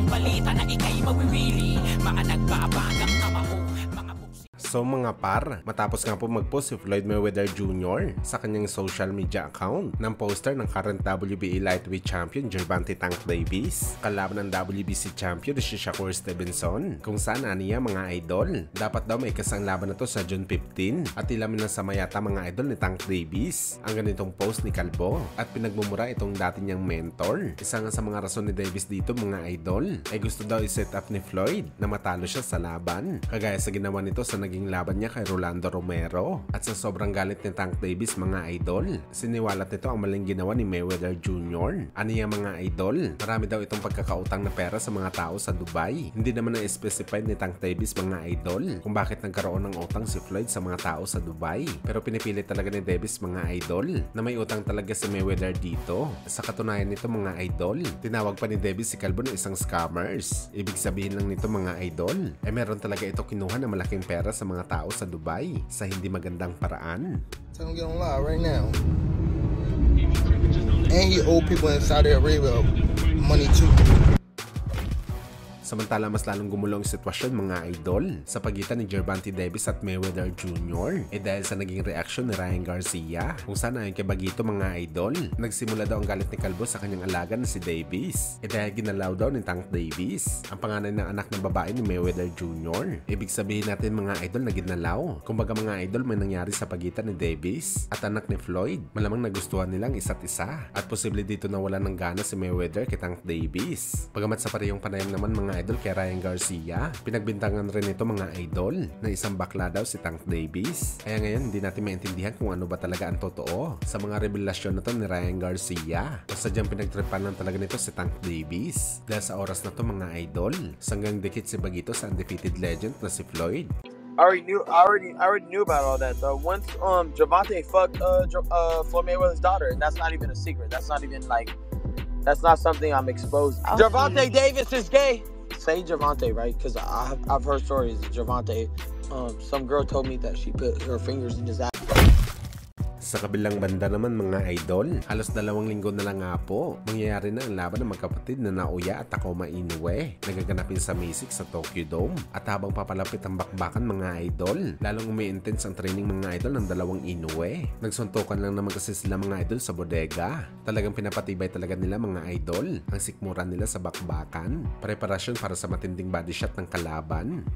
balita na ikay mawiwili. Mga nagbabagang kamao, mga So mga par, matapos nga po mag-post si Floyd Mayweather Jr. sa kanyang social media account ng poster ng current WBA lightweight champion Gervonta Tank Davis kalaban ng WBC champion si Shakur Stevenson, kung saan aniya mga idol, dapat daw may kasang laban na to sa June 15 at ilamin na sa mayata mga idol ni Tank Davis ang ganitong post ni Kalbo at pinagmumura itong dati niyang mentor. Isa nga sa mga rason ni Davis dito mga idol ay gusto daw i-set up ni Floyd na matalo siya sa laban, kagaya sa ginawa nito sa naging laban niya kay Rolando Romero. At sa sobrang galit ni Tank Davis mga idol, siniwalat nito ang maling ginawa ni Mayweather Jr. Aniya mga idol, marami daw itong pagkakautang na pera sa mga tao sa Dubai. Hindi naman na-specified ni Tank Davis mga idol kung bakit nagkaroon ng utang si Floyd sa mga tao sa Dubai, pero pinipilit talaga ni Davis mga idol na may utang talaga si Mayweather dito. Sa katunayan nito mga idol, tinawag pa ni Davis si Kalbo ng isang scammers. Ibig sabihin lang nito mga idol, meron talaga ito kinuha na malaking pera sa mga tao sa Dubai sa hindi magandang paraan. Tell him get on live right now. And he owe people in Saudi Arabia money too. Samantala mas lalong gumulong ang sitwasyon mga idol sa pagitan ni Gervonta Davis at Mayweather Jr. dahil sa naging reaksyon ni Ryan Garcia, kung saan ayon kay Bagito mga idol, nagsimula daw ang galit ni Kalbo sa kanyang alaga na si Davis dahil ginalaw daw ni Tank Davis ang panganay ng anak ng babae ni Mayweather Jr. Ibig sabihin natin mga idol na ginalaw. Kumbaga mga idol, may nangyari sa pagitan ni Davis at anak ni Floyd. Malamang nagustuhan nilang isa't isa at posible dito na wala ng gana si Mayweather kay Tank Davis. Pagamat sa parehong panayam naman mga idol kay Ryan Garcia, pinagbintangan rin ito mga idol na isang bakla daw si Tank Davis. Kaya ngayon hindi natin maintindihan kung ano ba talaga ang totoo sa mga revelasyon na to ni Ryan Garcia. O sadyang pinagtripan lang talaga nito si Tank Davis dahil sa oras na to mga idol, sanggang dikit si Bagito sa undefeated legend na si Floyd. I already knew about all that though. Once Gervonta fucked Floyd Mayweather's daughter, and that's not even a secret. That's not something I'm exposed. Gervonta Davis is gay. Say Gervonta, right? Because I've heard stories. Gervonta, some girl told me that she put her fingers in his ass. Sa kabilang banda naman mga idol, halos 2 linggo na lang nga po, mangyayari na ang laban ng magkapatid na Naoya at Takuma Inoue na gaganapin sa Misik sa Tokyo Dome. At habang papalapit ang bakbakan mga idol, lalong umi-intense ang training mga idol ng 2 Inoue. Nagsuntukan lang naman kasi sila mga idol sa bodega. Talagang pinapatibay talaga nila mga idol ang sikmura nila sa bakbakan. Preparasyon para sa matinding body shot ng kalaban.